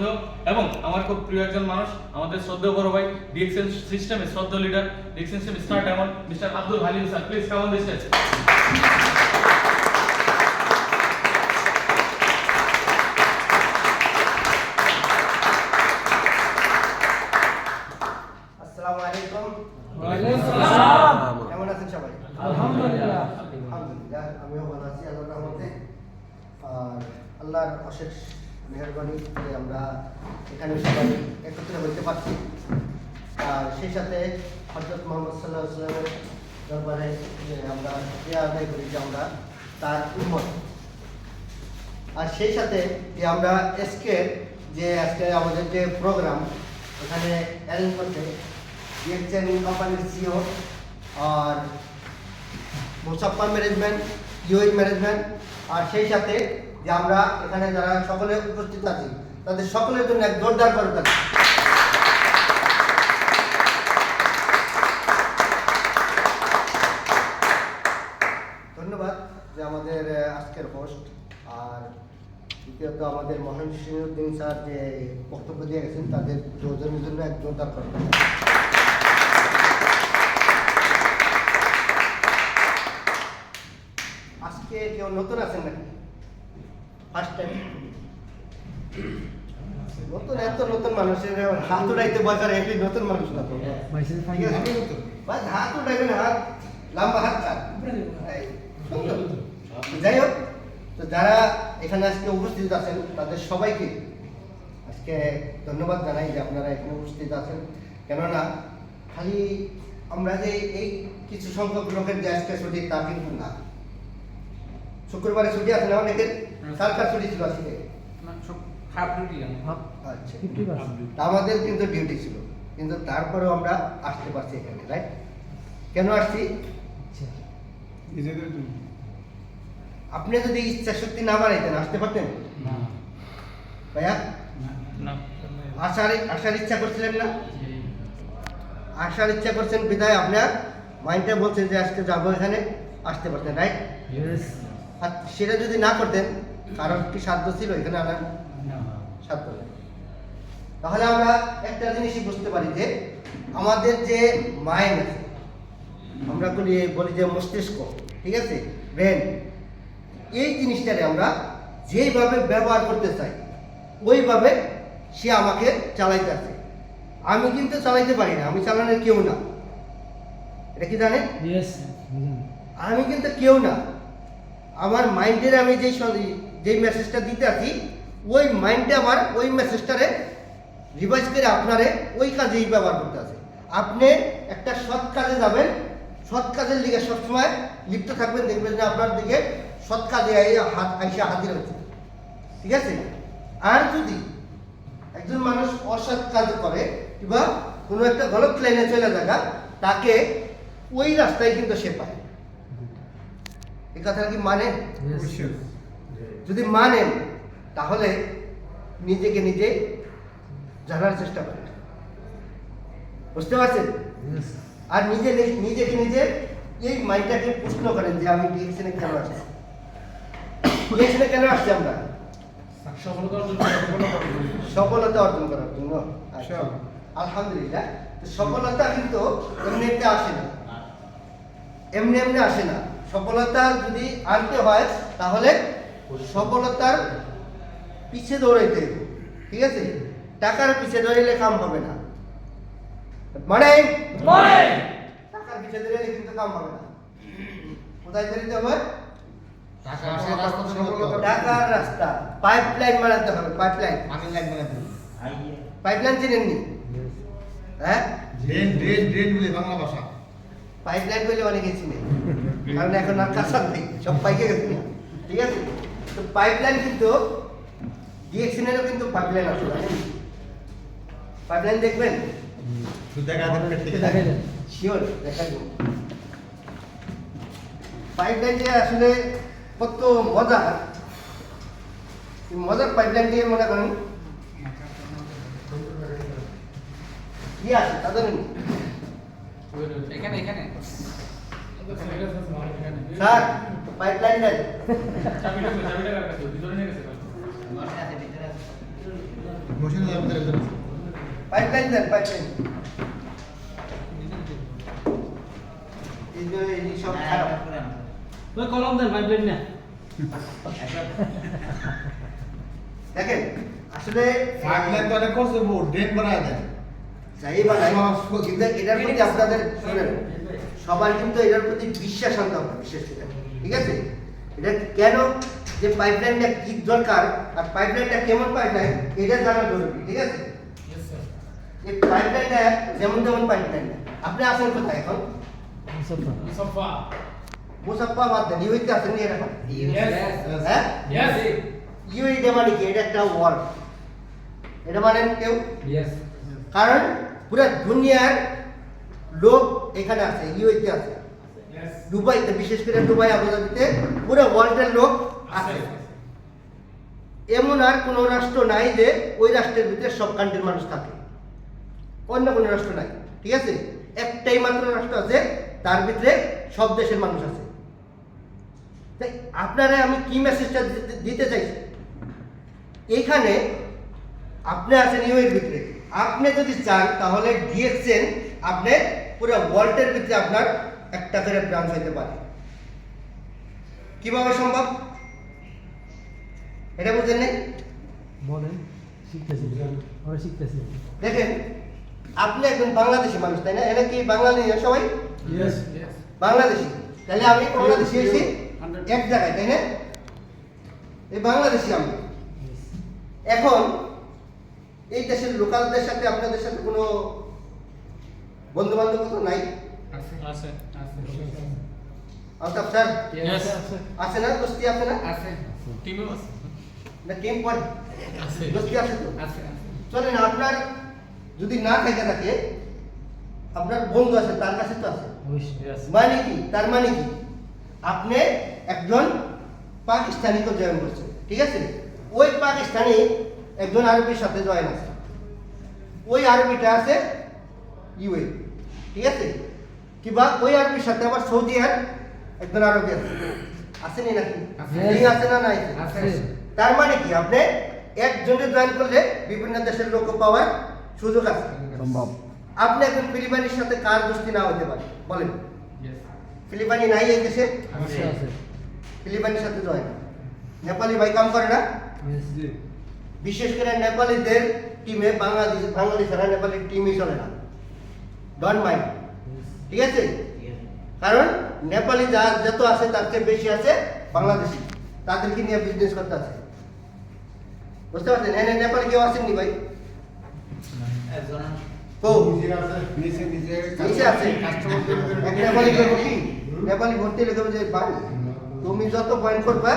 শ্রদ্ধেয় এবং আমার খুব প্রিয় একজন মানুষ, আমাদের শ্রদ্ধেয় বড় ভাই, ডিএক্সএন সিস্টেমে শ্রদ্ধেয় leader, DXN system star diamond mister Abdul Halim sir, please come on the stage. আসসালামু আলাইকুম। ওয়ালাইকুম আসসালাম। কেমন আছেন সবাই? আলহামদুলিল্লাহ। আলহামদুলিল্লাহ, আমিও ভালো আছি আল্লাহর রহমতে। আর আল্লাহর অশেষ মেহেরবানি যে আমরা এখানে সবাই একত্রে হইতে পারছি। আর সেই সাথে হযরত মুহাম্মদ সাল্লাল্লাহু আলাইহি ওয়াসাল্লামের দরবারে যে আমরা শুকরিয়া আদায় করি যে আমরা তার উম্মত। আর সেই সাথে যে আমরা আজকে আমাদের যে প্রোগ্রাম এখানে অ্যারেঞ্জ করতে ডিএক্সএন কোম্পানির সিও আর মুসাফা ম্যানেজমেন্ট, ইউই ম্যানেজমেন্ট, আর সেই সাথে যে আমরা এখানে যারা সকলে উপস্থিত আছি তাদের সকলের জন্য এক জোরদার করে থাকি। ধন্যবাদ যে আমাদের আজকের হোস্ট। আর দ্বিতীয়ত আমাদের মহান সিরাজউদ্দিন স্যার যে বক্তব্য দিয়ে গেছেন তাদের দুজনের জন্য এক জোরদার করে থাকি। আজকে কেউ নতুন আছেন নাকি? ফার্স্ট টাইম নতুন? এত নতুন মানুষের হাত উঠাইতে ভয় করে, একটি নতুন মানুষ না তো। ঠিক আছে? বাস হাত উঠাইবেন, হাত লম্বা হাত চান। এই, সুন্দর। যাই হোক, তো যারা এখানে আজকে উপস্থিত আছেন তাদের সবাইকে আজকে ধন্যবাদ জানাই যে আপনারা এখানে উপস্থিত আছেন। কেননা খালি আমরা যে এই কিছু সংখ্যক লোকের যে আজকে ছুটি তা কিন্তু না। শুক্রবারে ছুটি আছে না অনেকের? সরকার ছুটি ছিল আজকে। আচ্ছা, তা আমাদের কিন্তু ডিউটি ছিল, কিন্তু তারপরেও আমরা আসতে পারছি এখানে, রাইট? কেন আসছি? আপনি যদি ইচ্ছা শক্তি না বাড়াইতেন আসতে পারতেন ভাইয়া? আসার ইচ্ছা করছিলেন না? আসার ইচ্ছা করছেন বিধায় আপনার মাইন্ডটা বলছেন যে আজকে যাবো, এখানে আসতে পারতেন, রাইট? আর সেটা যদি না করতেন, কারণ কি সাধ্য ছিল এখানে আনার? সাধ্য নেই। তাহলে আমরা একটা জিনিসই বুঝতে পারি যে আমাদের যে মাইন্ড আছে, আমরা বলি যে মস্তিষ্ক, ঠিক আছে, ব্রেন, এই জিনিসটারে আমরা যেইভাবে ব্যবহার করতে চাই ওইভাবে সে আমাকে চালাইতে আছে। আমি কিন্তু চালাইতে পারি না, আমি চালানোর কেউ না। এটা কি জানেন? আমি কিন্তু কেউ না। আমার মাইন্ডের আমি যেই মেসেজটা দিতে আছি ওই মাইন্ডে আমার ওই মেসেজটারে রিভাইজ করে আপনারে ওই কাজেই ব্যবহার করতে আছে। আপনি একটা সৎ কাজে যাবেন, সৎ কাজের দিকে সবসময় লিপ্ত থাকবেন, দেখবেন যে আপনার দিকে সৎ কাজে আইসা হাজির হচ্ছে, ঠিক আছে? আর যদি একজন মানুষ অসৎ কাজ করে কিংবা কোনো একটা গলত লাইনে চলে থাকা, তাকে ওই রাস্তায় কিন্তু সে পায়। এই কথাটা কি মানেন? যদি মানেন তাহলে নিজেকে নিজে জানার চেষ্টা করেন, বুঝতে পারছেন? আর নিজেকে নিজে এই মাইন্ডটাকে প্রশ্ন করেন যে আমি ডিএক্সএনে কেন আসছি, ডিএক্সএনে কেন আসছি আমরা? সফলতা অর্জন করার জন্য। আলহামদুলিল্লাহ, সফলতা কিন্তু এমনি এমনি আসে না, এমনি এমনি আসে না। সফলতা যদি আনতে হয় তাহলে সফলতার পিছে দৌড়াইতে হবে, ঠিক আছে? টাকার পিছে দৌড়াইলে কাম হবে না, মানে টাকার পিছে দৌড়াইলে কিন্তু কাম হবে না। কোথায় দৌড়াইতে হবে? টাকার রাস্তা, পাইপলাইন বানাতে হবে। পাইপলাইন চিনেননি? হ্যাঁ, বাংলা ভাষা পাইপলাইন বলে অনেকে চিনে, কারণ এখন আর কাঁচা নেই, সব পাইকে গেছে, ঠিক আছে? তো পাইপলাইন কিন্তু ডিএক্সএনেরও কিন্তু পাইপলাইন আছে, পাইপলাইন দেখবেন? শিওর দেখাবো। পাইপলাইন দিয়ে আসলে কত মজার পাইপলাইন দিয়ে মনে করেন কি আছে তাদের স্যার পাইপলাইন দেন। মশিনের আমাদের একজন আছে। পাইপলাইন দেন, পাইপলাইন। এই সব খারাপ। ওই কলম দেন পাইপলাইন না দেখেন আসলে পাইপলাইন তো অনেক করছে, ড্রেন বানায় দেন। যাই বানাই, কিন্তু এটার প্রতি আপনাদের শুনেন, সবার কিন্তু এটার প্রতি বিশ্বাস আনতে হবে, বিশেষ করে, ঠিক আছে? এটা কেন যে পাইপলাইনটা কি দরকার আর পাইপলাইনটা কেমন পাইপলাইন এটা জানা জরুরি, ঠিক আছে? এই পাইপলাইনটা যেমন তেমন পাইপলাইন না। আপনি আছেন কোথায় এখন? মুসাফা বাদ দেন, ইউইতে আছেন নি এখন? হ্যাঁ, ইউইটা মানে কি? এটা একটা ওয়ার্ড, এটা মানে কেউ, কারণ পুরো দুনিয়ার লোক এখানে আছে, ইউএইতে আছে, দুবাইতে, বিশেষ করে দুবাই, আবুধাবিতে পুরো ওয়ার্ল্ডের লোক আছে। এমন আর কোনো রাষ্ট্র নাই যে ওই রাষ্ট্রের ভিতরে সব কান্ট্রির মানুষ থাকে, অন্য কোনো রাষ্ট্র নাই, ঠিক আছে? একটাই মাত্র রাষ্ট্র আছে, তার ভিতরে সব দেশের মানুষ আছে। তাই আপনারা আমি কি মেসেজটা দিতে চাইছি, এইখানে আপনি আছেন ইউএর ভিতরে, আপনি যদি চান তাহলে ডিএক্সএন আপনি পুরো ওয়ার্ল্ডের ভিতরে আপনার একটা করে ব্রাঞ্চ হইতে পারে। কিভাবে সম্ভব এটা বুঝেন নাই? বলেন শিখতেছি আমরা শিখতেছি দেখেন, আপনি একজন বাংলাদেশি মানুষ, তাই না? এরা কি বাঙালি না সবাই? বাংলাদেশি। তাহলে আমি বাংলাদেশি এসেছি এক জায়গায়, তাই না? এই বাংলাদেশি আমি। এখন এই দেশের লোকালদের সাথে আপনাদের সাথে কোনো বন্ধু বান্ধব নাই? আলতাফ স্যার আছে না? দোস্তি আছে না? না টিম পড়ে দোস্তি আছে তো? চলেন, আপনার যদি না থেকে থাকে, আপনার বন্ধু আছে, তার কাছে তো আছে। মানে কি? তার মানে কি? আপনি একজন পাকিস্তানিকে জয়েন করছেন, ঠিক আছে? ওই পাকিস্তানি একজন আরবির সাথে জয়েন আছে, ওই আরবিটা আছে ইউএ, ঠিক আছে? কিংবা ওই আরবির সাথে আবার সৌদি আর একজন আরবি আছে, আসেনি নাকি? লিঙ্ক আছে না নাই? তার মানে কি? আপনি একজনে জয়েন করলে বিভিন্ন দেশের লোক পাওয়ার সুযোগ আছে, সম্ভব। আপনি একজন ফিলিপাইনের সাথে কার দোস্তি না হতে পারে বলেন? ফিলিপাইনি নাই এই দেশে? আছে ফিলিপাইনের সাথে জয়েন। নেপালি ভাই কাম করে না? বিশেষ করে নেপালিদের টিমে বাংলাদেশ ছাড়া নেপালের টিমই চলে না, ডন্ট মাইন্ড, ঠিক আছে? কারণ নেপালি যত আছে তার চেয়ে বেশি আছে বাংলাদেশি, তাদেরকে নিয়ে বিজনেস করতে আছে, বুঝতে পারছেন? এনে নেপালি কেউ আসেননি ভাই? নিচে আছে এক নেপালি করবো কি? নেপালি ভর্তি লিখে যে ভাই তুমি যত পয়েন্ট করবা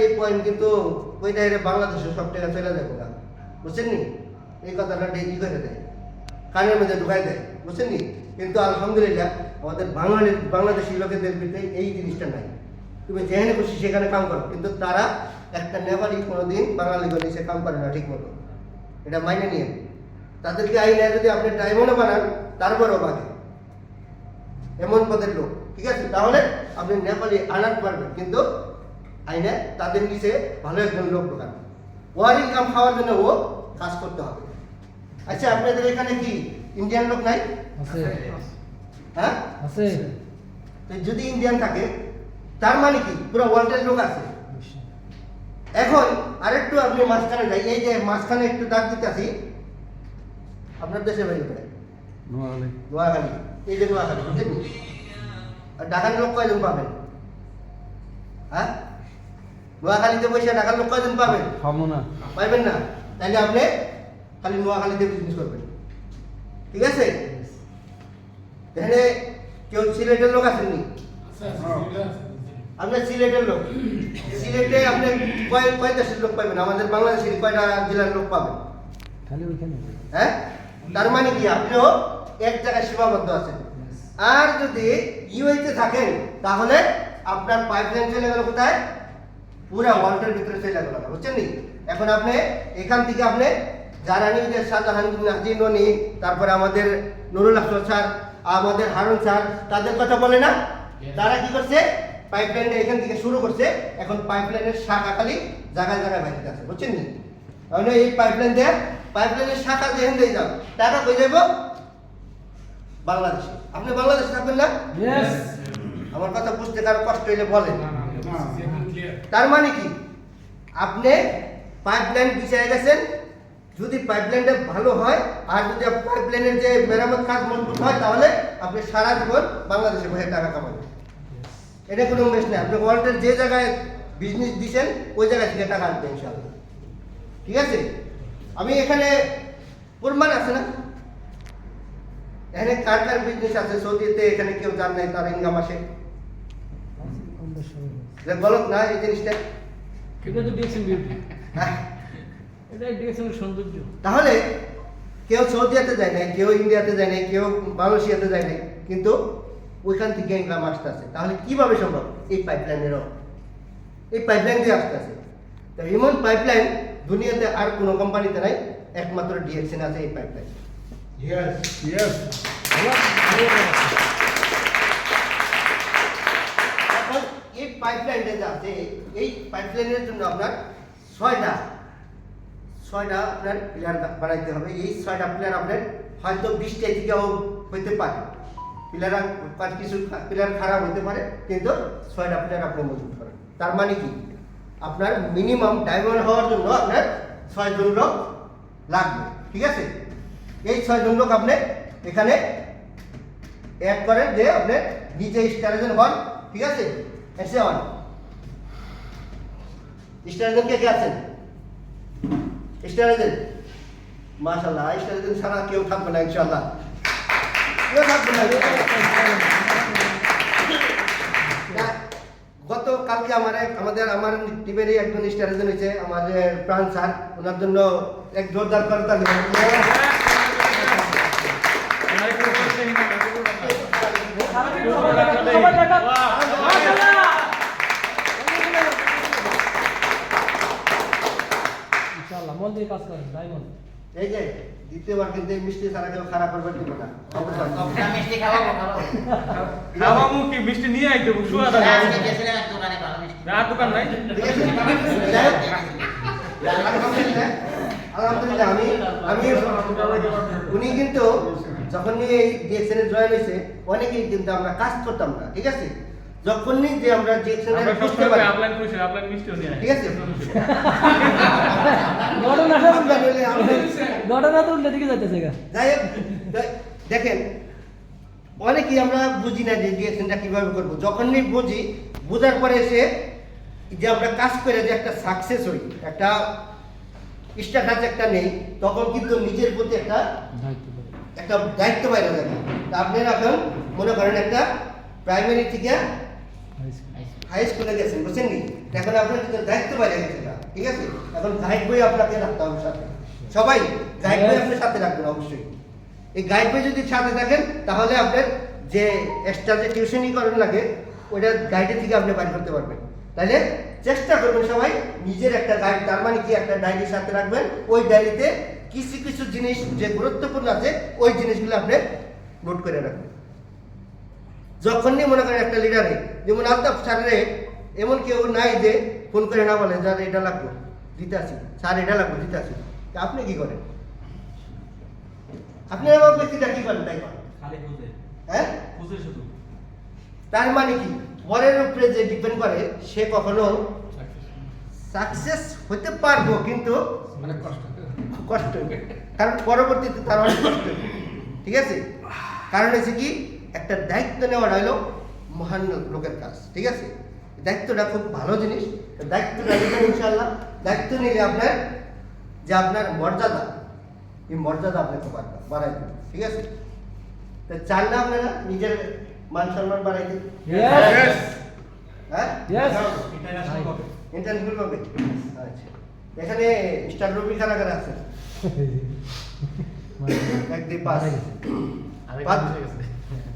এই পয়েন্ট কিন্তু ওই দাঁড়িয়ে বাংলাদেশের সব টাকা চলে যাবে না, বুঝছেন নি? এই কথাটা ই করে দেয়, কানের মধ্যে ঢুকাই দেয়, বুঝছেন নি? কিন্তু আলহামদুলিল্লাহ আমাদের বাংলাদেশি লোকেদের ভিতরে এই জিনিসটা নাই। তুমি যেখানে খুশি সেখানে কাম করো, কিন্তু তারা একটা নেপালি কোনোদিন বাঙালি করে সে কাম করে না ঠিক মতো, এটা মাইনে নিয়ে। তাদেরকে আইনে যদি আপনি ডায়মন্ডও বানান তারপরও বাগে, এমন পদের লোক, ঠিক আছে? তাহলে আপনি নেপালি আনাতে পারবেন, কিন্তু আইনে তাদের নিচে ভালো একজন লোক ঢোকান, ওর ইনকাম খাওয়ার জন্য ও কাজ করতে হবে। আচ্ছা, আপনাদের এখানে কি ইন্ডিয়ান লোক নাই? আছে হ্যাঁ আছে তো যদি ইন্ডিয়ান থাকে তার মানে কি পুরো ওয়ার্ল্ডের লোক আছে। এখন আরেকটু আপনি মাঝখানে যাই, এই যে মাঝখানে একটু ডাক দিতে আসি, আপনার দেশে বাড়ি কোথায়? নোয়াখালী। এই যে নোয়াখালী, বুঝলেন? আর ঢাকার লোক কয়জন পাবেন? হ্যাঁ, নোয়াখালীতে বসে ঢাকার লোক কয়জন পাবেন? পাইবেন না। তাইলে আপনি খালি নোয়াখালীতে বিজনেস করবেন, ঠিক আছে? এখানে কেউ সিলেটের লোক আসেননি? আপনার সিলেটের লোক, সিলেটে আপনি কয় দেশের লোক পাবেন? আমাদের বাংলাদেশের কয়টা জেলার লোক পাবেন? খালি ওইখানে। হ্যাঁ, তার মানে কি আপনিও এক জায়গায় সীমাবদ্ধ আছেন। আর যদি ইউএইতে থাকেন তাহলে আপনার পাইপলাইন চলে গেল কোথায়? পুরো ওয়ার্ল্ডের ভিতরে চলে গেল, বুঝছেন নি? এখন আপনি এখান থেকে আপনি যারা নিউজের শাহজাহান নাজির ননি, তারপরে আমাদের নুরুল আহমদ স্যার, আমাদের হারুন স্যার, তাদের কথা বলে না? তারা কি করছে? পাইপলাইনটা এখান থেকে শুরু করছে, এখন পাইপলাইনের শাখা খালি জায়গায় জায়গায় বাইরে আছে, বুঝছেন না? কারণ এই পাইপলাইনের শাখা যেখান দিয়ে যাও টাকা কই যাব বাংলাদেশে। আপনি বাংলাদেশে থাকবেন না? ইয়েস আমার কথা বুঝতে কারো কষ্ট হইলে বলেন। তার মানে কি, আপনি পাইপলাইন বিছায় গেছেন, যদি পাইপলাইনটা ভালো হয় আর যদি পাইপলাইনের যে মেরামত কাজ মজবুত হয়, তাহলে আপনি সারা জীবন বাংলাদেশে বসে টাকা কামাবেন। এটা কোনো মেশ না, আপনি ওয়ার্ল্ডের যে জায়গায় বিজনেস দিচ্ছেন ওই জায়গা থেকে টাকা আনবেন ইনশাআল্লাহ। ঠিক আছে? আমি এখানে প্রমাণ আছে না, এখানে কার কার বিজনেস আছে সৌদিতে, এখানে কেউ জান নাই তার ইনকাম আসে, এটা গলত না এই জিনিসটা? এটা তো ডিএক্সএন বিউটি, হ্যাঁ। এটা ডিএক্সএন সৌন্দর্য। তাহলে কেউ সৌদিয়াতে যায় নাই, কেউ ইন্ডিয়াতে যায় নাই, কেউ মালয়েশিয়াতে যায় নাই, কিন্তু ওইখান থেকে ইনকাম আসতে আছে। তাহলে কিভাবে সম্ভব? এই পাইপলাইনেরও, এই পাইপলাইন দিয়ে আসতে আছে। তো এমন পাইপলাইন দুনিয়াতে আর কোনো কোম্পানিতে নাই, একমাত্র ডিএক্সএন আছে এই পাইপলাইন। Yes. এখন এই পাইপলাইনটা যে আছে, এই পাইপলাইনের জন্য আপনার ছয়টা আপনার প্লেয়ার বানাইতে হবে। এই 6টা প্লেয়ার আপনার হয়তো 20টা থেকেও হইতে পারে, কিছু প্লেয়ার খারাপ হতে পারে, কিন্তু 6টা প্লেয়ার আপনি মজুত করেন। তার মানে কি, আপনার মিনিমাম ডায়মন্ড হওয়ার জন্য আপনার 6 জন লোক লাগবে। ঠিক আছে? এই 6 জন লোক আপনি এখানে অ্যাড করেন, যে আপনি নিজে স্টারেজন হন। ঠিক আছে? এসে হন স্টারেজন, কে আছেন স্টারেজন? মাশাআল্লাহ, স্টারেজন ছাড়া কেউ থাকবে না ইনশাআল্লাহ, কেউ থাকবে না। গত কালকে আমার টিমেরই একজন স্টারেজন হয়েছে, আমাদের প্রাণ স্যার, ওনার জন্য এক জোরদার করতালি। ইনশাআল্লাহ মন দিয়ে কাজ করেন ডায়মন্ড। এই যে দ্বিতীয়বার কিন্তু এই মিষ্টি ছাড়া কেউ খারাপ করবে দিব না। মিষ্টি খাওয়াবো খাওয়ামু কি মিষ্টি নিয়ে আইতে শুয়া দাও। আজকে গেছিলাম এক দোকানে ভালো মিষ্টি আর দোকান নাই। ঠিক আছে? যাই হোক, আলহামদুলিল্লাহ আমি উনি কিন্তু যখনই এই ডিএক্সএন এ জয়েন হয়েছে, অনেকেই কিন্তু আমরা কাজ করতাম না। ঠিক আছে? যখনই যে আমরা ডিএক্সএন এ আমরা বুঝতে সবসময় পারি, আপলাইন কইছি, আপলাইন মিষ্টিও নিয়ে আই। ঠিক আছে? ঘটনা তো উল্টে দিকে যাইতেছে গা। যাই হোক, দেখেন অনেকেই আমরা বুঝি না যে ডিএক্সএনটা কিভাবে করবো। যখনই বুঝি, বোঝার পরে এসে যে আমরা কাজ করে যে একটা সাকসেস হই, একটা স্ট্যাটাস একটা নেই, তখন কিন্তু নিজের প্রতি একটা দায়িত্ব বাইরে থাকে। তা আপনি এখন মনে করেন একটা প্রাইমারি থেকে হাই স্কুলে গেছেন, বুঝছেন নি? এখন আপনার কিন্তু দায়িত্ব বাইরে গেছে না। ঠিক আছে? এখন গাইড বই আপনাকে রাখতে হবে সাথে, সবাই গাইড বই আপনার সাথে রাখবেন অবশ্যই। এই গাইড বই যদি সাথে থাকেন, তাহলে আপনার যে এক্সট্রা যে টিউশনই করেন লাগে, ওইটা গাইডের থেকে আপনি বাইর করতে পারবেন। তাহলে চেষ্টা করবেন সবাই নিজের একটা গাইড, তার মানে কি একটা ডায়েরির সাথে রাখবেন। ওই ডায়েরিতে কিছু কিছু জিনিস যে গুরুত্বপূর্ণ আছে, ওই জিনিসগুলো আপনি নোট করে রাখবেন। যখনই মনে করেন একটা লিডারে, যেমন আলতাফ স্যারের এমন কেউ নাই যে ফোন করে না বলে যার এটা লাগবে দিতে আসি, স্যার এটা লাগবে দিতে আসি। আপনি কি করেন? আপনি আমার ব্যক্তিটা কি করেন? তাই করেন, খালি বুঝে হ্যাঁ? বুঝে শুধু তার মানে কি, পরের উপরে যে ডিপেন্ড করে সে কখনো সাকসেস হতে পারবো, কিন্তু অনেক কষ্ট হবে। কারণ পরবর্তীতে তার অনেক কষ্ট হবে। ঠিক আছে? কারণ হচ্ছে কি, একটা দায়িত্ব নেওয়া হলো মহান লোকের কাজ। ঠিক আছে? দায়িত্বটা খুব ভালো জিনিস, দায়িত্বটা নেবেন ইনশাআল্লাহ। দায়িত্ব নিলে আপনার যে আপনার মর্যাদা, এই মর্যাদা আপনাকে বাড়াই দেবে। ঠিক আছে? তো চান না আপনারা নিজের মান সম্মান বাড়াই দিন? হ্যাঁ, ইন্টারভিউ পাবে। আচ্ছা, এখানে স্টার রবি কারা কারা আছে? একদিন পাস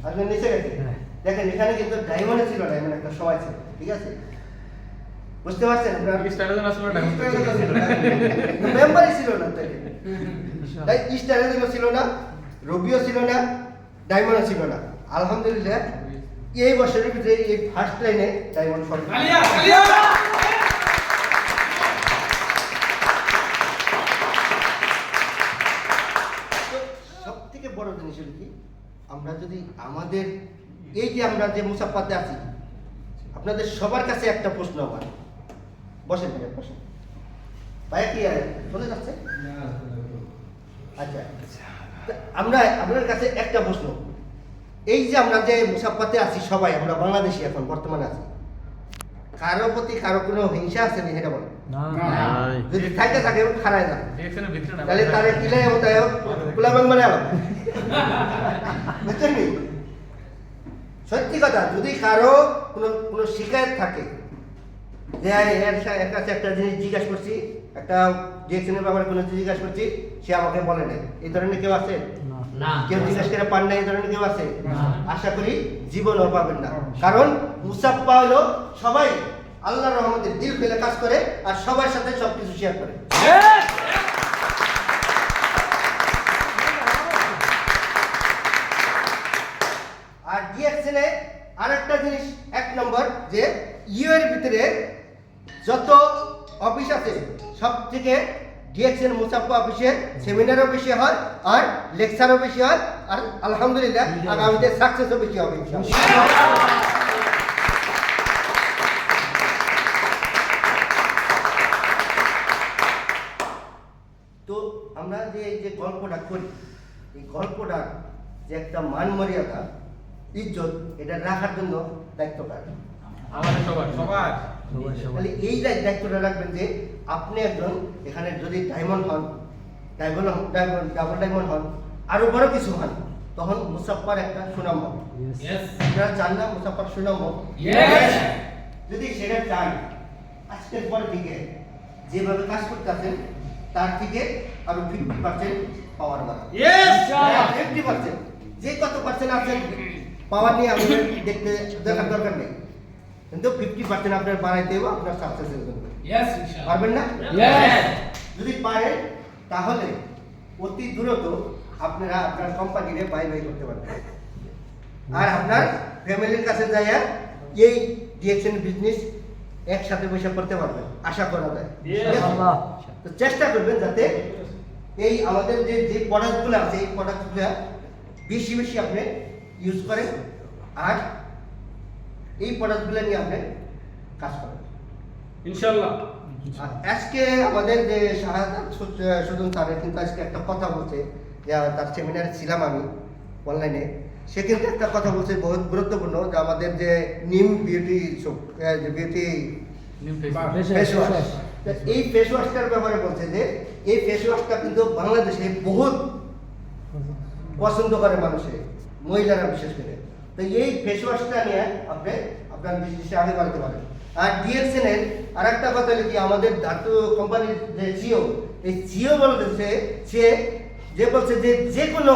আপনার নিচে গেছে। দেখেন এখানে কিন্তু ডায়মন্ড ছিল না, এমন একটা সময় ছিল। ঠিক আছে? বুঝতে পারছেন? স্টারজন আসলে মেম্বারই ছিল না, তাই স্টারেজও ছিল না, রবিও ছিল না, ডায়মন্ডও ছিল না। আলহামদুলিল্লাহ এই বছরের ভিতরে এই ফার্স্ট লাইনে ডায়মন্ড ফল সব থেকে বড় জিনিস হলো কি, আমরা যদি আমাদের এই যে আমরা যে মুসাফাতে আছি, আপনাদের সবার কাছে একটা প্রশ্ন আমার, বসেন ভাইয়া বসেন, ভাইয়া কি চলে যাচ্ছে? আচ্ছা, তা আমরা আপনার কাছে একটা প্রশ্ন, এই যে আমরা যে মুসাফাতে আছি সবাই, আমরা বাংলাদেশি এখন বর্তমানে আছি, কারো প্রতি কারো কোনো হিংসা আছে নি সেটা বলেন? না যদি থাকে থাকে খারায় না, ডিরেকশনের ভিতরে না তাহলে তারে কিলাই হতে কুলাবাং মানে আলো বুঝছেন নি? সত্যি কথা, যদি কারো কোনো শিকায়ত থাকে যে এর কাছে একটা জিনিস জিজ্ঞাসা করছি, একটা ডিরেকশনের ব্যাপারে কোনো জিনিস জিজ্ঞাসা করছি, সে আমাকে বলে নাই, এই ধরনের কেউ আছে? না কেউ জিজ্ঞাসা করে পান না, এই ধরনের কেউ আছে? না। আশা করি জীবনও পাবেন না, কারণ মুসাফা হলো সবাই আল্লাহর রহমতে দিল ফেলে কাজ করে আর সবার সাথে সবকিছু শেয়ার করে। আর ডিএক্সএনে আরেকটা জিনিস, এক নম্বর যে ইউ এর ভিতরে যত অফিস আছে সব থেকে ডিএক্সএন মুসাফা অফিসে সেমিনারও বেশি হয় আর লেকচারও বেশি হয়, আর আলহামদুলিল্লাহ আগামীতে সাকসেসও বেশি হবে ইনশাআল্লাহ। তো আমরা যে এই যে গল্পটা করি, এই গল্পটার যে একটা মান মর্যাদা ইজ্জত, এটা রাখার জন্য দায়িত্ব কার? আমাদের সবার সবাই তাহলে এই দায়িত্বটা রাখবেন যে আপনি একজন এখানে যদি ডায়মন্ড হন, ডাবল ডায়মন্ড হন, আরো বড় কিছু হন, তখন মুসাফার একটা সুনাম হবে। ইয়েস আপনারা চান না মুসাফার সুনাম হোক? ইয়েস যদি সেটা চান, আজকের পর থেকে যেভাবে কাজ করতেছেন তার থেকে আরো 50% পাওয়ার বাড়ান। ইয়েস 50%, যে কত পার্সেন্ট আছেন পাওয়ার নিয়ে আমাদের দেখার দরকার নেই, কিন্তু 50% আপনার বাড়াইতে হবে আপনার সাকসেসের জন্য। ইয়েস ইনশাআল্লাহ পারবেন না? Yes! যদি পারেন তাহলে অতি দ্রুত আপনারা আপনার কোম্পানিকে বাই করতে পারবেন, আর আপনার ফ্যামিলির কাছে যাইয়া এই ডিএক্সএন বিজনেস একসাথে বসে করতে পারবেন, আশা করা যায়। আল্লাহ তো চেষ্টা করবেন যাতে এই আমাদের যে প্রোডাক্টগুলো আছে এই প্রোডাক্টগুলো বেশি বেশি আপনি ইউজ করেন, আর এই প্রোডাক্টগুলো নিয়ে আপনি কাজ করেন ইনশাআল্লাহ। আর আজকে আমাদের যে শাহাদাত সুজন স্যারের কিন্তু আজকে একটা কথা বলছে, যে তার সেমিনারে ছিলাম আমি অনলাইনে, সে কিন্তু একটা কথা বলছে বহুত গুরুত্বপূর্ণ, যে আমাদের যে নিম বিউটি যে beauty new face face wash, এই ফেস ওয়াশটার ব্যাপারে বলছে যে এই ফেস ওয়াশটা কিন্তু বাংলাদেশে বহুত পছন্দ করে মানুষে, মহিলারা বিশেষ করে। তো এই ফেস ওয়াশটা নিয়ে আপনি আপনার বিজনেসে আগে বাড়তে পারেন। আর ডিএক্সএন এর আরেকটা কথা হলো কি, আমাদের ধাতু কোম্পানির যে জিও, এই জিও বলতেছে সে যে বলছে যে যে কোনো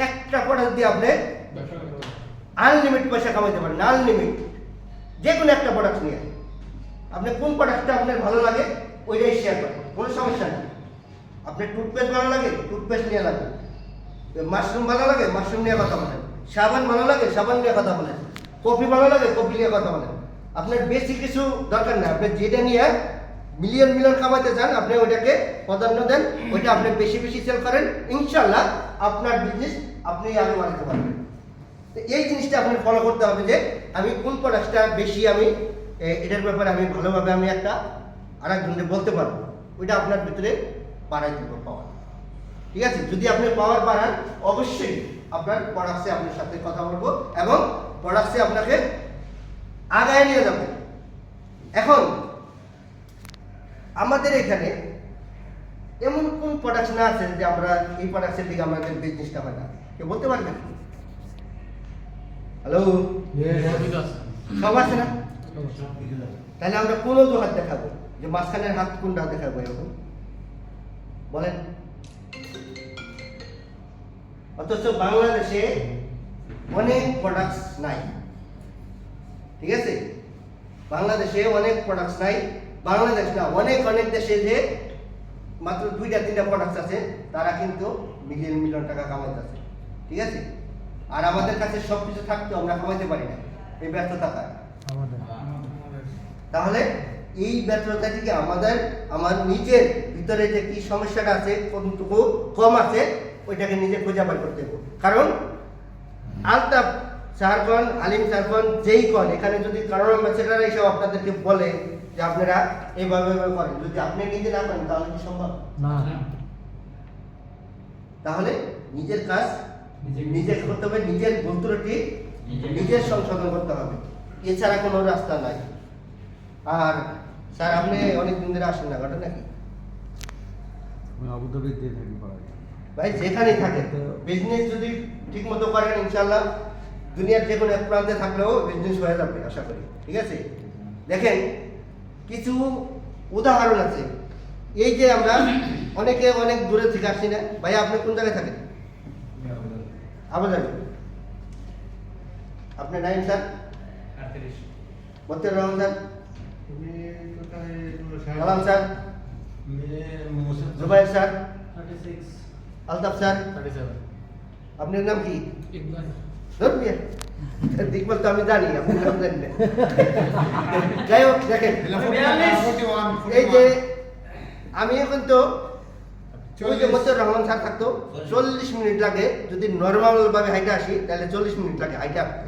একটা প্রোডাক্ট দিয়ে আপনি আনলিমিট পয়সা কামাইতে পারেন, আনলিমিট, যে কোনো একটা প্রোডাক্ট নিয়ে আপনি কোন প্রোডাক্টটা আপনার ভালো লাগে ওইটাই শেয়ার করেন, কোনো সমস্যা নেই। আপনার টুথপেস্ট ভালো লাগে টুথপেস্ট নিয়ে লাগবে, মাশরুম ভালো লাগে মাশরুম নিয়ে কথা বলেন, সাবান ভালো লাগে সাবান নিয়ে কথা বলেন, কফি ভালো লাগে কফি নিয়ে কথা বলেন। আপনার বেশি কিছু দরকার নেই, আপনি যেটা নিয়ে মিলিয়ন মিলিয়ন কামাইতে চান আপনি ওইটাকে প্রাধান্য দেন, ওইটা আপনি বেশি বেশি সেল করেন, ইনশাল্লাহ আপনার বিজনেস আপনি আগে বাড়াতে পারবেন। তো এই জিনিসটা আপনার ফলো করতে হবে যে আমি কোন প্রোডাক্টটা বেশি আমি এটার ব্যাপারে আমি ভালোভাবে আমি একটা আরেকজনকে বলতে পারবো, ওইটা আপনার ভিতরে বাড়াই দেবো পাওয়ার। ঠিক আছে, যদি আপনি পাওয়ার বাড়ান অবশ্যই আপনার প্রোডাক্টসে আপনার সাথে কথা বলবো এবং প্রোডাক্টসে আপনাকে আগায় নিয়ে যাবো। এখন আমাদের এখানে এমন কোন প্রোডাক্ট না আছে যে আমরা এই প্রোডাক্টের দিকে আমাদের বিজনেসটা হয় না, কেউ বলতে পারবেন? হ্যালো, সব আছে না? তাহলে আমরা কোন হাত দেখাবো, যে মাঝখানের হাত কোনটা দেখাবো এখন বলেন? অথচ বাংলাদেশে অনেক প্রোডাক্টস নাই, ঠিক আছে, বাংলাদেশে অনেক প্রোডাক্টস নাই, বাংলাদেশ না অনেক অনেক দেশে যে মাত্র 2-3টা প্রোডাক্টস আছে তারা কিন্তু মিলিয়ন মিলিয়ন টাকা কামাইতেছে, ঠিক আছে। আর আমাদের কাছে সব কিছু থাকতেও আমরা কামাইতে পারি না, এই ব্যর্থতা কার? আমাদের তাহলে এই ব্যর্থতা থেকে আমার নিজের ভিতরে যে কি সমস্যাটা আছে, কতটুকু কম আছে, ওইটাকে নিজে খুঁজে বার করতে হবে। কারণ আলতাফ স্যারগণ, আলিম স্যারগণ যেই কন, এখানে যদি কারণ অ্যাম্বাসেডার এসে আপনাদেরকে বলে যে আপনারা এইভাবে করেন, যদি আপনি নিজে না করেন তাহলে কি সম্ভব? না তাহলে নিজের কাজ নিজে করতে হবে, নিজের ভুল ত্রুটি নিজের সংশোধন করতে হবে, এছাড়া কোনো রাস্তা নাই। আর স্যার আপনি অনেক দিন ধরে আসেন না, ঘটনা কি আমি আবুধাবিতে থাকি পাড়ায়। ভাই? যেখানেই থাকে বিজনেস যদি ঠিক মতো করেন ইনশাল্লাহ দুনিয়ার যে কোনো এক প্রান্তে থাকলেও বিজনেস হয়ে যাবে আশা করি। ঠিক আছে, দেখেন কিছু উদাহরণ আছে। এই যে আমরা অনেকে অনেক দূরে থেকে আসছি না ভাই, আপনি কোন জায়গায় থাকেন? আবুধাবি। আপনি নাইম স্যার, 38 মতিউর রহমান স্যার, তুমি কোথায়? Kalam sir, Zubair sir, Altaf sir, 37 আপনার নাম কি? ইকবাল ধরবিয়া দেখবল তো আমি জানি, আপনি নাম জানেন না। যাই হোক দেখেন, এই যে আমি এখন তো ওই যে মতিউর রহমান স্যার থাকতো 40 মিনিট লাগে, যদি নর্মাল ভাবে হাইটে আসি তাহলে 40 মিনিট লাগে হাইটে আসতে,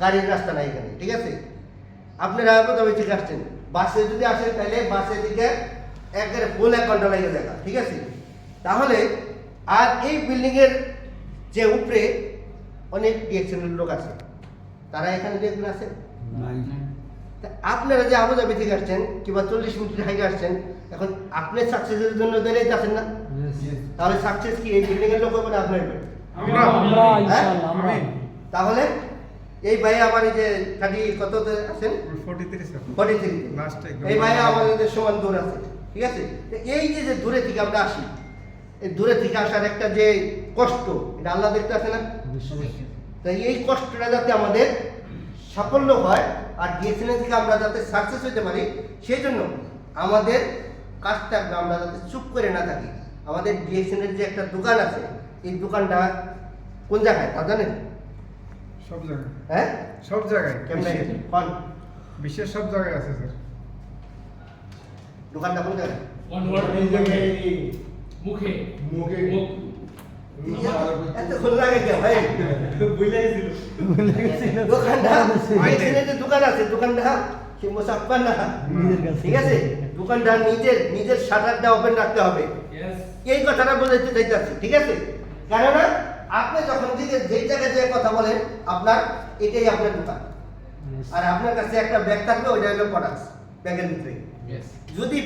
গাড়ির রাস্তা নাই এখানে। ঠিক আছে, আপনারা কোথাও থেকে আসছেন, বাসে যদি আসেন তাহলে বাসে থেকে একেবারে ফুল 1 ঘন্টা লাগে দেখা। ঠিক আছে, তাহলে আর এই বিল্ডিং এর যে উপরে অনেক ডিএকশনের লোক আছে, তারা এখানে ডিএকশন আছে। তা আপনারা যে আবুধাবি থেকে আসছেন কিংবা 40 মিনিট হাইটে আসছেন, এখন আপনি সাকসেসের জন্য দাঁড়িয়ে আছেন না? তাহলে সাকসেস কি এই বিল্ডিং এর লোক হবে না আপনার হবে? আমরা ইনশাআল্লাহ আমরা তাহলে এই ভাই আমার এই যে কাটি কততে আছেন? 43 Last একদম। এই ভাই আমাদের সমান দূর আছে। ঠিক আছে, তো এই যে যে দূরে থেকে আমরা আসি, এই দূরে থেকে আসার একটা যে কষ্ট, এটা আল্লাহ দেখতে আছে না? তাই এই কষ্টটা যাতে আমাদের সাফল্য হয় আর ডিএসএন থেকে আমরা যাতে সাকসেস হতে পারি, সেই জন্য আমাদের কাজটা আমরা যাতে চুপ করে না থাকি। আমাদের ডিএসএন এর যে একটা দোকান আছে, এই দোকানটা কোন জায়গায় তা জানেন? সব জায়গায়, হ্যাঁ, সব জায়গায়, কেমন কোন বিশ্বের সব জায়গায় আছে স্যার। দোকানটা কোন জায়গায়? মুখে মুখে এত খোলা লাগে কে ভাই? দোকানটা ডিএসএন এর যে দোকান আছে, দোকানটা কি মুসাফফা না? নিজের কাছে। ঠিক আছে, দোকানটা নিজের শাটারটা ওপেন রাখতে হবে, এই কথাটা বলতে চাইতেছি। ঠিক আছে, কেননা আপনি যখন যেই জায়গায় যে কথা বলেন, আপনার এটাই আপনার দোকান, আর আপনার কাছে একটা ব্যাগ থাকবে, ওইটা হলো প্রোডাক্টস, ব্যাগের ভিতরে যদি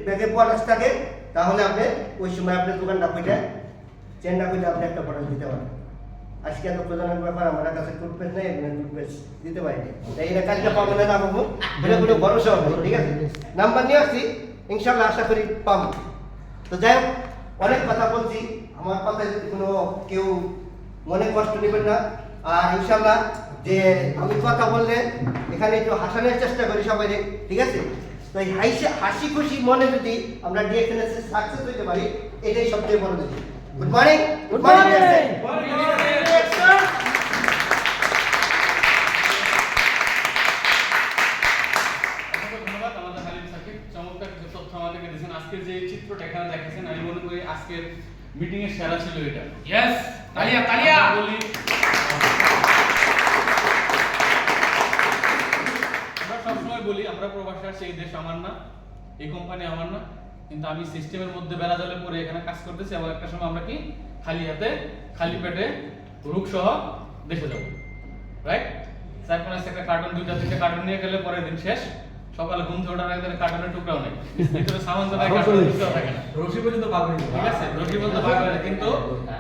ব্যাগে প্রোডাক্টস থাকে তাহলে আপনি ওই সময় আপনার দোকানটা খুঁজে চেনটা খুঁজে আপনি একটা প্রোডাক্ট দিতে পারেন। আজকে এত প্রধানের ব্যাপার, আমার কাছে টুথপেস্ট নেই, এখানে টুথপেস্ট দিতে পারিনি, তাই এটা কালকে পাবো না পাবো বলে কোনো ভরসা হবে। ঠিক আছে, নাম্বার নিয়ে আসছি, ইনশাল্লাহ আশা করি পাবো। তো যাই হোক, অনেক কথা বলছি, আমার কথায় যদি কোনো কেউ মনে কষ্ট নেবেন না। আর ইনশাল্লাহ যে আমি কথা বললে এখানে একটু হাসানোর চেষ্টা করি সবাই, ঠিক আছে? তো এই হাসি খুশি মনে যদি আমরা ডিএক্সএন সাকসেস হতে পারি, এটাই সবচেয়ে বড় জিনিস। Good morning, good morning. ধন্যবাদ আমাদের হালিম স্যারকে, চমৎকার কিছু তথ্য আমাদেরকে দিয়েছেন। আজকের যে চিত্রটা এখানে দেখেছেন, আমি মনে করি আজকের মিটিং এর সেরা ছিল এটা। यस तालिया तालिया বলি আমরা সবসময় বলি, আমরা প্রবাসী আসছি, এই দেশ আমার না, এই কোম্পানি আমার না, কিন্তু আমি সিস্টেমের মধ্যে বেড়া জলে পড়ে এখানে কাজ করতেছি, আবার একটা সময় আমরা কি খালি হাতে খালি পেটে রোগ সহ দেশে যাবো, রাইট? স্যার কোন একটা কার্টুন, 2-3 কার্টুন নিয়ে গেলে পরের দিন শেষ, সকালে ঘুম থেকে ওঠার আগে কার্টুনের টুকরাও নেই, ভিতরে সামান তো নাই, কার্টুনের টুকরাও থাকে না, রশি পর্যন্ত পাবেন ঠিক আছে? রোগী বলতে পারবে না, কিন্তু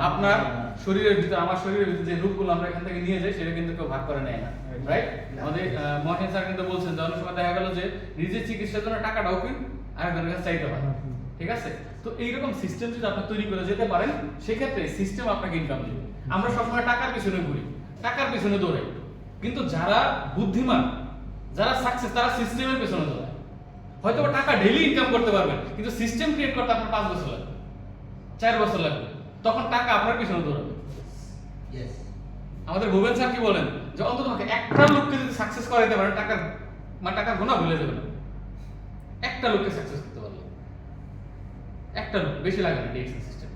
আপনার শরীরের ভিতরে, আমার শরীরের ভিতরে যে রোগগুলো আমরা এখান থেকে নিয়ে যাই, সেটা কিন্তু কেউ ভাগ করে নেয় না, রাইট? আমাদের মহেন স্যার কিন্তু বলছেন যে অনেক সময় দেখা গেল যে নিজের চিকিৎসার জন্য টাকাটাও কি আরেকজনের কাছে চাইতে পারে, ঠিক আছে? তো এইরকম সিস্টেম যদি আপনি তৈরি করে যেতে পারেন, সেক্ষেত্রে সিস্টেম আপনাকে ইনকাম দিবে। আমরা সবসময় টাকার পিছনে ঘুরি, টাকার পিছনে দৌড়াই, কিন্তু যারা বুদ্ধিমান, যারা সাকসেস, তারা সিস্টেমের পেছনে দৌড়ায়। হয়তো টাকা ডেইলি ইনকাম করতে পারবেন, কিন্তু সিস্টেম ক্রিয়েট করতে আপনার 5 বছর লাগবে, 4 বছর লাগবে, তখন টাকা আপনার পিছনে দৌড়াবে। আমাদের ভুবন স্যার কি বলেন, যে অন্তত একটা লোককে যদি সাকসেস করাইতে পারে টাকার গুণা ভুলে যাবে না। একটা লোককে সাকসেস করতে পারলে, একটা লোক, বেশি লাগে না ডিএক্সএল সিস্টেম।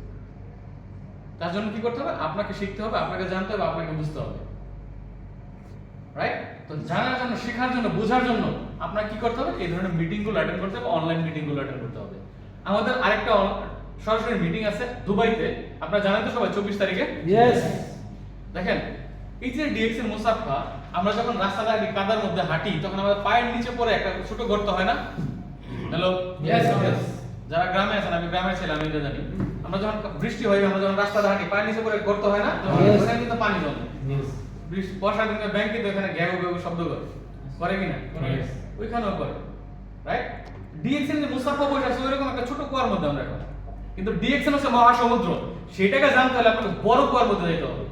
তার জন্য কি করতে হবে? আপনাকে শিখতে হবে, আপনাকে জানতে হবে, আপনাকে বুঝতে হবে, রাইট? তো জানার জন্য, শেখার জন্য, বোঝার জন্য আপনাকে কি করতে হবে? এই ধরনের মিটিংগুলো অ্যাটেন্ড করতে হবে, অনলাইন মিটিংগুলো অ্যাটেন্ড করতে হবে। আমাদের আরেকটা সরাসরি মিটিং আছে দুবাইতে, আপনারা জানেন তো সবাই, 24 তারিখে। ইয়েস। দেখেন, এই যে ডিএক্সএল মুসাফা, আমরা যখন রাস্তাটা কাদার মধ্যে হাঁটি তখন আমাদের পায়ের নিচে পড়ে একটা ছোট গর্ত হয় না? Hello, Yes, yes. যারা গ্রামে আছেন, আমি গ্রামে ছিলাম, আমি এটা জানি। আমরা যখন বৃষ্টি হয়, আমরা যখন রাস্তাটা হাঁটি, পায়ের নিচে পড়ে গর্ত হয় না? Yes. ওখানে কিন্তু পানি জমে। বৃষ্টি বর্ষার দিনে ব্যাংকে তো এখানে ঘ্যাউ ঘ্যাউ শব্দ করে কিনা? Yes. ওইখানেও করে, রাইট? ডিএক্সএল যে মুসাফা বসে আছে ওইরকম একটা ছোট কুয়ার মধ্যে আমরা এখন। কিন্তু ডিএক্সএল হচ্ছে মহাসমুদ্র, সেটাকে জানতে হলে আপনাকে বড় কুয়ার মধ্যে যেতে হবে,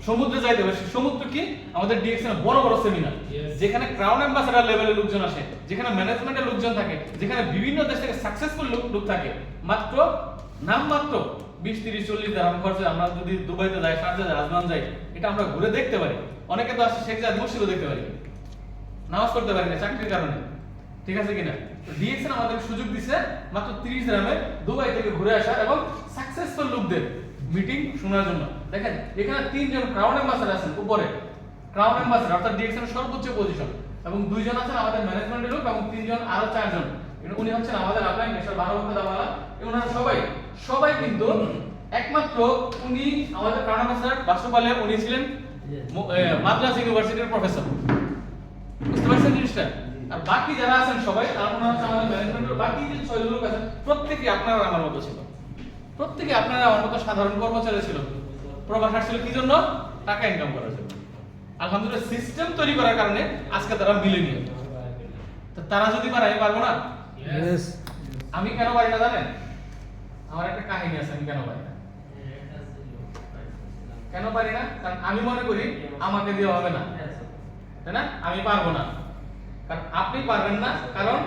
সমুদ্রে যাইতে হবে। সমুদ্র কি? আমাদের ডিএক্সএল বড় বড় সেমিনার, যেখানে ক্রাউন অ্যাম্বাসেডর লেভেলের লোকজন আসে, যেখানে ম্যানেজমেন্টের লোকজন থাকে, যেখানে বিভিন্ন দেশ থেকে সাকসেসফুল লোক থাকে। মাত্র নামমাত্র 20-30-40 দিরহাম খরচে আমরা যদি দুবাইতে যাই, শারজা যাই, আজমান যাই, এটা আমরা ঘুরে দেখতে পারি। অনেকে তো আসে শেখ জায়েদ মসজিদও দেখতে পারি, নামাজ পড়তে পারি না চাকরির কারণে, ঠিক আছে কিনা? ডিএক্সএল আমাদের সুযোগ দিছে মাত্র 30 দিরহামে দুবাই থেকে ঘুরে আসা এবং সাকসেসফুল লোকদের মিটিং শোনার জন্য। দেখেন, এখানে 3 জন ক্রাউন অ্যাম্বাসেডর আছেন উপরে, ক্রাউন অ্যাম্বাসেডর অর্থাৎ ডিএক্সএল সর্বোচ্চ পজিশন, এবং 2 জন আছেন আমাদের ম্যানেজমেন্টের লোক, এবং 3 জন আরো 4 জন, উনি হচ্ছেন আমাদের আপলাইন মিস্টার 12 ঘন্টা দাওয়ালা। ওনারা সবাই কিন্তু একমাত্র উনি আমাদের ক্রাউন অ্যাম্বাসেডর বাসুপালে উনি ছিলেন মাদ্রাজ ইউনিভার্সিটির প্রফেসর, বুঝতে পারছেন জিনিসটা? আর বাকি যারা আছেন সবাই, তারা হচ্ছে আমাদের ম্যানেজমেন্টের বাকি যে 6 লোক আছেন, প্রত্যেকই আপনারা আমার মতো ছিল, প্রত্যেকই আপনারা আমার মতো সাধারণ কর্মচারী ছিল। প্রবাস আসছিল কি জন্য? টাকা ইনকাম করার জন্য। আলহামদুলিল্লাহ, সিস্টেম তৈরি করার কারণে আজকে তারা মিলেনিয়াল। তো তারা যদি পারে, আমি পারবো না? ইয়েস। আমি কেন পারি না জানেন? আমার একটা কাহিনী আছে, আমি কেন পারি না। কেন পারি না? কারণ আমি মনে করি আমাকে দিয়ে হবে না, তাই না? আমি পারবো না, কারণ আপনি পারবেন না, কারণ